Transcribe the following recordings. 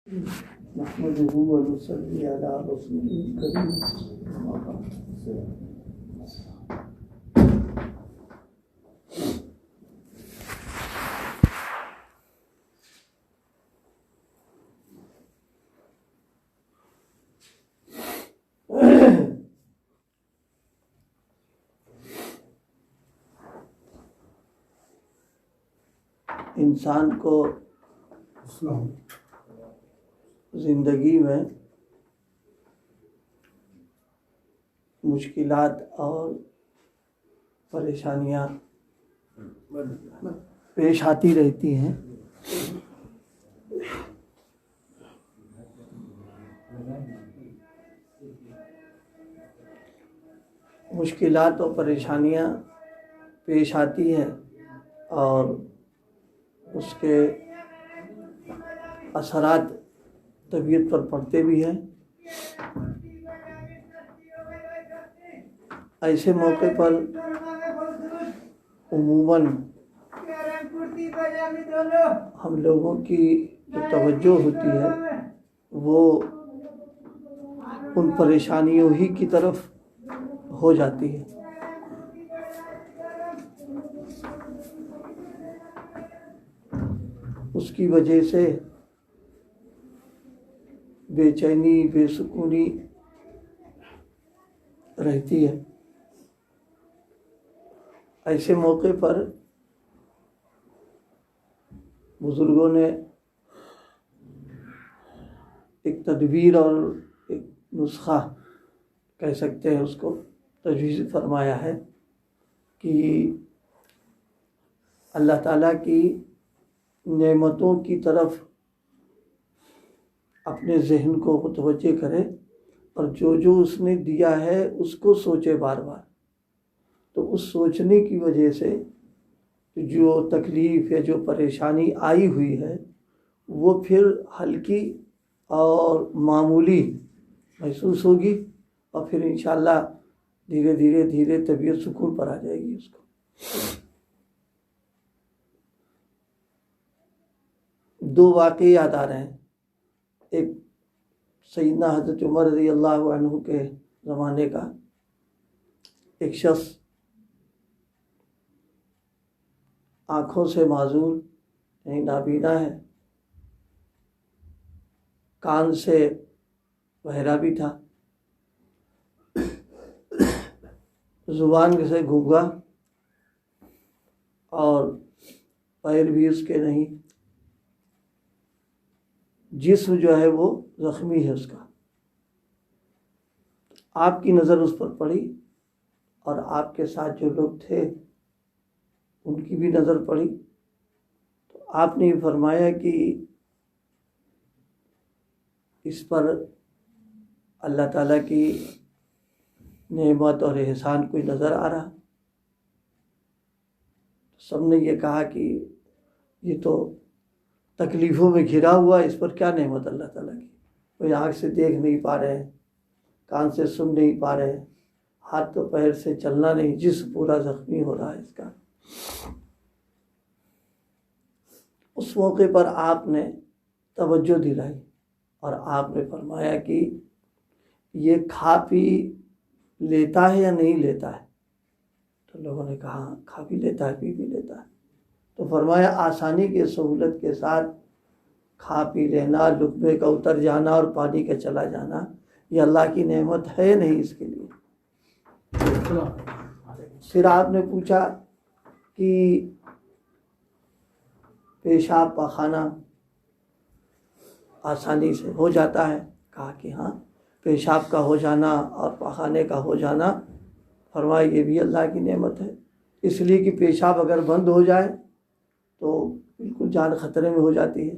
نحمده ونصلي على رسوله الكريم أما بعد. انسان کو زندگی میں مشکلات اور پریشانیاں پیش آتی رہتی ہیں. مشکلات اور پریشانیاں پیش آتی ہیں اور اس کے اثرات طبیعت پر پڑتے بھی ہیں. ایسے موقع پر عموماً ہم لوگوں کی جو توجہ ہوتی ہے وہ ان پریشانیوں ہی کی طرف ہو جاتی ہے. اس کی وجہ سے بے چینی بے سکونی رہتی ہے. ایسے موقع پر بزرگوں نے ایک تدبیر اور ایک نسخہ کہہ سکتے ہیں اس کو تجویز فرمایا ہے کہ اللہ تعالیٰ کی نعمتوں کی طرف اپنے ذہن کو متوجہ کرے اور جو اس نے دیا ہے اس کو سوچے بار بار. تو اس سوچنے کی وجہ سے جو تکلیف یا جو پریشانی آئی ہوئی ہے وہ پھر ہلکی اور معمولی محسوس ہوگی اور پھر انشاءاللہ دھیرے طبیعت سکون پر آ جائے گی اس کو. دو واقعے یاد آ رہے ہیں. ایک سیدنا حضرت عمر رضی اللہ عنہ کے زمانے کا. ایک شخص آنکھوں سے معذور یعنی نابینا ہے، کان سے بہرا بھی تھا، زبان سے گونگا اور پیر بھی اس کے نہیں. جسم جو ہے وہ زخمی ہے اس کا. آپ کی نظر اس پر پڑی اور آپ کے ساتھ جو لوگ تھے ان کی بھی نظر پڑی. تو آپ نے یہ فرمایا کہ اس پر اللہ تعالیٰ کی نعمت اور احسان کوئی نظر آ رہا. سب نے یہ کہا کہ یہ تو تکلیفوں میں گھرا ہوا، اس پر کیا نعمت اللہ تعالیٰ کی. کوئی آنکھ سے دیکھ نہیں پا رہے ہیں، کان سے سن نہیں پا رہے ہیں، ہاتھ تو پیر سے چلنا نہیں، جسم پورا زخمی ہو رہا ہے اس کا. اس موقع پر آپ نے توجہ دلائی اور آپ نے فرمایا کہ یہ کھا پی لیتا ہے یا نہیں لیتا ہے. تو لوگوں نے کہا کھا بھی لیتا ہے پی بھی لیتا ہے. تو فرمایا آسانی کے سہولت کے ساتھ کھا پی لینا، لقمے کا اتر جانا اور پانی کا چلا جانا یہ اللہ کی نعمت ہے نہیں اس کے لیے. پھر آپ نے پوچھا کہ پیشاب پاخانہ آسانی سے ہو جاتا ہے؟ کہا کہ ہاں، پیشاب کا ہو جانا اور پاخانے کا ہو جانا فرمایا یہ بھی اللہ کی نعمت ہے. اس لیے کہ پیشاب اگر بند ہو جائے تو بالکل جان خطرے میں ہو جاتی ہے،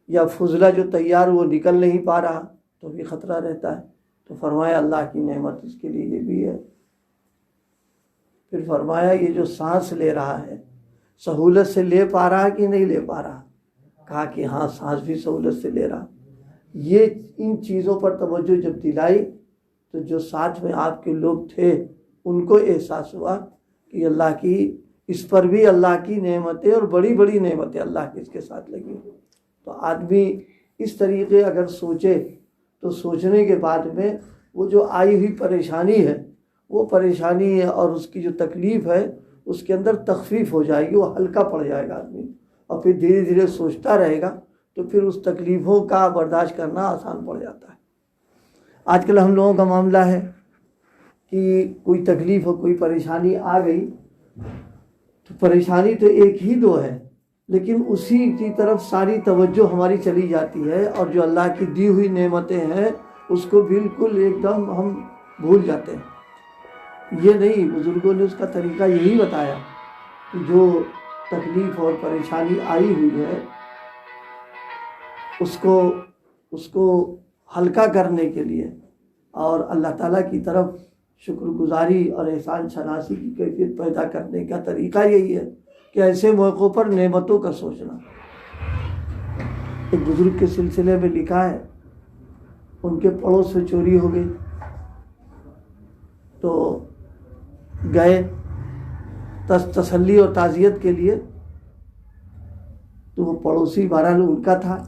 یا فضلہ جو تیار وہ نکل نہیں پا رہا تو بھی خطرہ رہتا ہے. تو فرمایا اللہ کی نعمت اس کے لیے یہ بھی ہے. پھر فرمایا یہ جو سانس لے رہا ہے سہولت سے لے پا رہا کہ نہیں لے پا رہا؟ کہا کہ ہاں سانس بھی سہولت سے لے رہا. یہ ان چیزوں پر توجہ جب دلائی تو جو ساتھ میں آپ کے لوگ تھے ان کو احساس ہوا کہ اللہ کی اس پر بھی اللہ کی نعمتیں اور بڑی بڑی نعمتیں اللہ کی اس کے ساتھ لگی. تو آدمی اس طریقے اگر سوچے تو سوچنے کے بعد میں وہ جو آئی ہوئی پریشانی ہے وہ پریشانی ہے اور اس کی جو تکلیف ہے اس کے اندر تخفیف ہو جائے گی، وہ ہلکا پڑ جائے گا آدمی، اور پھر دھیرے دھیرے سوچتا رہے گا تو پھر اس تکلیفوں کا برداشت کرنا آسان پڑ جاتا ہے۔ آج کل ہم لوگوں کا معاملہ ہے کہ کوئی تکلیف ہو، کوئی پریشانی آ گئی تو پریشانی تو ایک ہی دو ہے، لیکن اسی کی طرف ساری توجہ ہماری چلی جاتی ہے، اور جو اللہ کی دی ہوئی نعمتیں ہیں اس کو بالکل ایک دم ہم بھول جاتے ہیں۔ یہ نہیں، بزرگوں نے اس کا طریقہ یہی بتایا کہ جو تکلیف اور پریشانی آئی ہوئی ہے اس کو ہلکا کرنے کے لیے اور اللہ تعالیٰ کی طرف شکر گزاری اور احسان شناسی کی کیفیت پیدا کرنے کا طریقہ یہی ہے کہ ایسے موقعوں پر نعمتوں کا سوچنا۔ ایک بزرگ کے سلسلے میں لکھا ہے، ان کے پڑوس سے چوری ہو گئی تو گئے تسلی اور تعزیت کے لیے، تو وہ پڑوسی بہرحال ان کا تھا،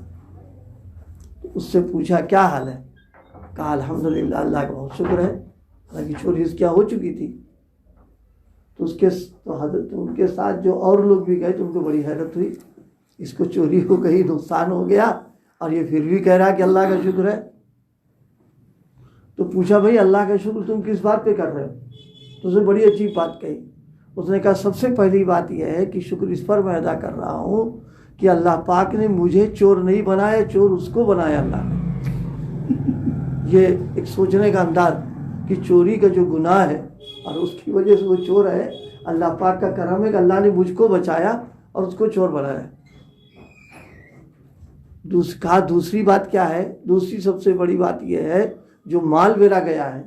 اس سے پوچھا کیا حال ہے؟ کہا الحمدللہ، اللہ کا بہت شکر ہے، حالانکہ چوری اس کیا ہو چکی تھی۔ تو حضرت ان کے ساتھ جو اور لوگ بھی گئے تو ان کو بڑی حیرت ہوئی، اس کو چوری ہو گئی، نقصان ہو گیا، اور یہ پھر بھی کہہ رہا کہ اللہ کا شکر ہے۔ تو پوچھا بھائی اللہ کا شکر تم کس بات پہ کر رہے ہو؟ تو اس نے بڑی عجیب بات کہی، اس نے کہا سب سے پہلی بات یہ ہے کہ شکر اس پر میں ادا کر رہا ہوں کہ اللہ پاک نے مجھے چور نہیں بنایا، چور اس کو بنایا اللہ نے۔ یہ ایک سوچنے کا انداز کہ چوری کا جو گناہ ہے اور اس کی وجہ سے وہ چور ہے، اللہ پاک کا کرم ہے کہ اللہ نے مجھ کو بچایا اور اس کو چور بنایا۔ دوسری بات کیا ہے؟ دوسری سب سے بڑی بات یہ ہے جو مال میرا گیا ہے،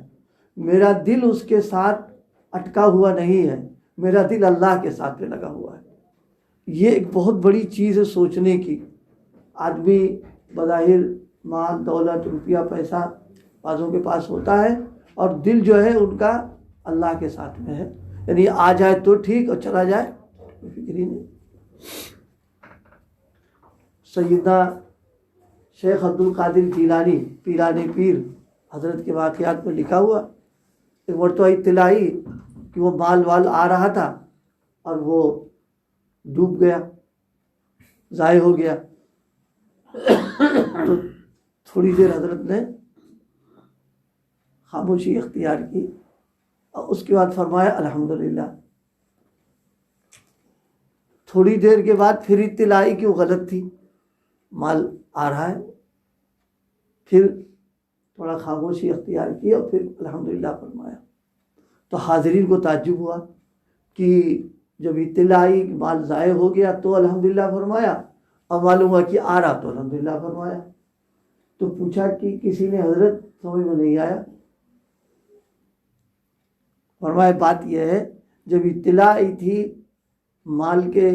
میرا دل اس کے ساتھ اٹکا ہوا نہیں ہے، میرا دل اللہ کے ساتھ پہ لگا ہوا ہے۔ یہ ایک بہت بڑی چیز ہے سوچنے کی۔ آدمی بظاہر مال دولت روپیہ پیسہ بعضوں کے پاس ہوتا ہے اور دل جو ہے ان کا اللہ کے ساتھ میں ہے، یعنی آ جائے تو ٹھیک اور چلا جائے کوئی فکر ہی نہیں۔ سیدنا شیخ عبد القادر جیلانی پیران پیر حضرت کے واقعات میں لکھا ہوا، ایک مرتبہ اطلاع آئی کہ وہ مال وال آ رہا تھا اور وہ ڈوب گیا، ضائع ہو گیا۔ تو تھوڑی دیر حضرت نے خاموشی اختیار کی اور اس کے بعد فرمایا الحمدللہ۔ تھوڑی دیر کے بعد پھر اطلاع آئی کہ وہ غلط تھی، مال آ رہا ہے، پھر تھوڑا خاموشی اختیار کی اور پھر الحمدللہ فرمایا۔ تو حاضرین کو تعجب ہوا کہ جب اطلاع آئی کہ مال ضائع ہو گیا تو الحمدللہ فرمایا، اور معلوم ہوا کہ آ رہا تو الحمدللہ فرمایا۔ تو پوچھا کہ کسی نے حضرت سمجھ میں نہیں آیا؟ فرمایا بات یہ ہے جب اطلاع آئی تھی مال کے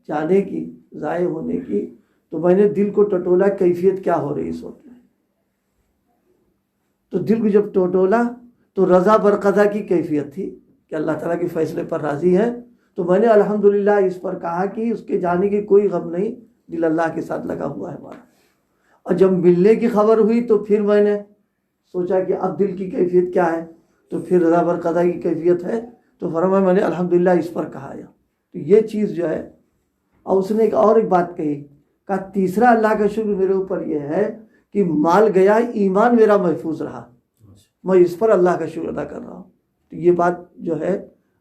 جانے کی، ضائع ہونے کی، تو میں نے دل کو ٹٹولا کیفیت کیا ہو رہی اس وقت میں۔ تو دل کو جب ٹٹولا تو رضا برقضا کی کیفیت تھی کہ اللہ تعالیٰ کے فیصلے پر راضی ہے، تو میں نے الحمدللہ اس پر کہا کہ اس کے جانے کی کوئی غم نہیں، دل اللہ کے ساتھ لگا ہوا ہے ہمارا۔ اور جب ملنے کی خبر ہوئی تو پھر میں نے سوچا کہ اب دل کی کیفیت کیا ہے، تو پھر رضا برقضا کی کیفیت ہے، تو فرمایا میں نے الحمدللہ اس پر کہا۔ تو یہ چیز جو ہے، اور اس نے ایک بات کہی، کہا تیسرا اللہ کا شکر میرے اوپر یہ ہے کہ مال گیا، ایمان میرا محفوظ رہا، میں اس پر اللہ کا شکر ادا کر رہا ہوں۔ تو یہ بات جو ہے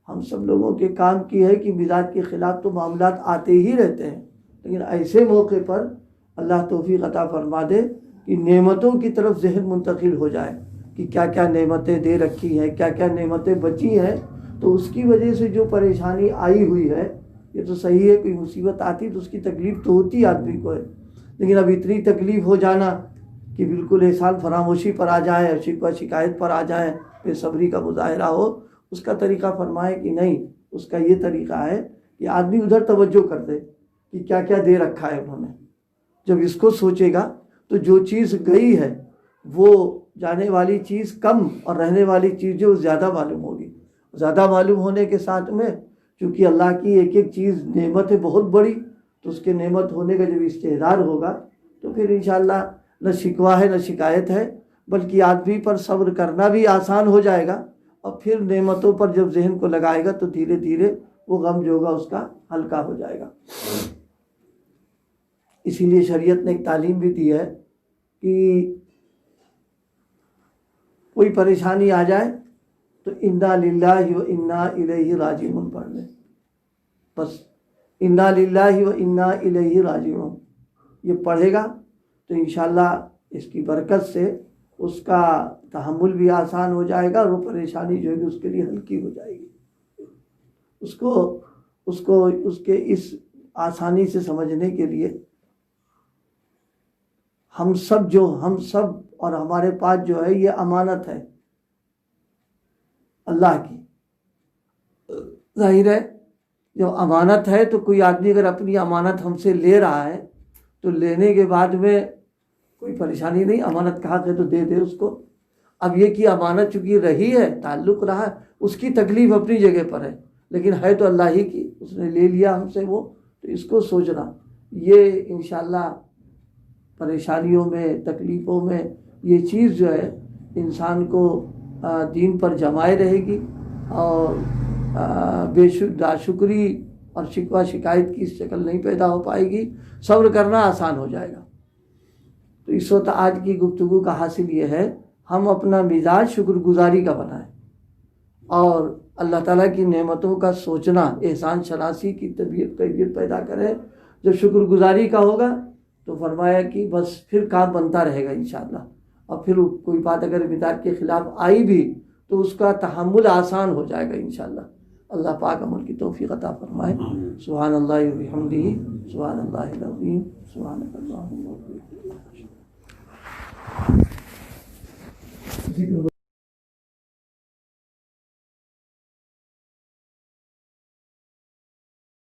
ہم سب لوگوں کے کام کی ہے کہ مزاج کے خلاف تو معاملات آتے ہی رہتے ہیں، لیکن ایسے موقع پر اللہ توفیق عطا فرما دے کہ نعمتوں کی طرف ذہن منتقل ہو جائے کہ کیا کیا نعمتیں دے رکھی ہیں، کیا کیا نعمتیں بچی ہیں، تو اس کی وجہ سے جو پریشانی آئی ہوئی ہے، یہ تو صحیح ہے کوئی مصیبت آتی تو اس کی تکلیف تو ہوتی آدمی کو ہے، لیکن اب اتنی تکلیف ہو جانا کہ بالکل احسان فراموشی پر آ جائے، شکوہ شکایت پر آ جائیں، بے صبری کا مظاہرہ ہو، اس کا طریقہ فرمائے کہ نہیں، اس کا یہ طریقہ ہے کہ آدمی ادھر توجہ کر دے کہ کیا کیا دے رکھا ہے انہوں نے۔ جب اس کو سوچے گا تو جو چیز گئی ہے وہ جانے والی چیز کم اور رہنے والی چیز جو زیادہ معلوم ہوگی۔ زیادہ معلوم ہونے کے ساتھ میں چونکہ اللہ کی ایک ایک چیز نعمت ہے بہت بڑی، تو اس کے نعمت ہونے کا جب استحضار ہوگا تو پھر انشاءاللہ نہ شکوہ ہے نہ شکایت ہے، بلکہ آدمی پر صبر کرنا بھی آسان ہو جائے گا، اور پھر نعمتوں پر جب ذہن کو لگائے گا تو دھیرے دھیرے وہ غم جو ہوگا اس کا ہلکا ہو جائے گا۔ اسی لیے شریعت نے ایک تعلیم بھی دی ہے کہ کوئی پریشانی آ جائے تو انا للہ و انا الیہ راجعون پڑھ لیں، بس انا للہ و انا الیہ راجعون یہ پڑھے گا تو انشاءاللہ اس کی برکت سے اس کا تحمل بھی آسان ہو جائے گا، اور وہ پریشانی جو ہے اس کے لیے ہلکی ہو جائے گی۔ اس کو اس کے اس آسانی سے سمجھنے کے لیے ہم سب اور ہمارے پاس جو ہے یہ امانت ہے اللہ کی۔ ظاہر ہے جو امانت ہے تو کوئی آدمی اگر اپنی امانت ہم سے لے رہا ہے تو لینے کے بعد میں کوئی پریشانی نہیں، امانت کا حق ہے تو دے دے اس کو۔ اب یہ کہ امانت چونکہ رہی ہے، تعلق رہا ہے، اس کی تکلیف اپنی جگہ پر ہے، لیکن ہے تو اللہ ہی کی، اس نے لے لیا ہم سے وہ، تو اس کو سوچنا یہ انشاءاللہ پریشانیوں میں تکلیفوں میں یہ چیز جو ہے انسان کو دین پر جمائے رہے گی، اور ناشکری اور شکوہ شکایت کی شکل نہیں پیدا ہو پائے گی، صبر کرنا آسان ہو جائے گا۔ تو اس وقت آج کی گفتگو کا حاصل یہ ہے ہم اپنا مزاج شکر گزاری کا بنائیں، اور اللہ تعالیٰ کی نعمتوں کا سوچنا، احسان شناسی کی طبیعت پیدا کریں۔ جب شکر گزاری کا ہوگا تو فرمایا کہ بس پھر کام بنتا رہے گا انشاءاللہ، اور پھر کوئی بات اگر مزاج کے خلاف آئی بھی تو اس کا تحمل آسان ہو جائے گا انشاءاللہ۔ اللہ پاک عمل کی توفیق عطا فرمائے۔ سبحان اللہ و بحمدہ، سبحان اللہ العظیم، سبحانک اللہم و بحمدک۔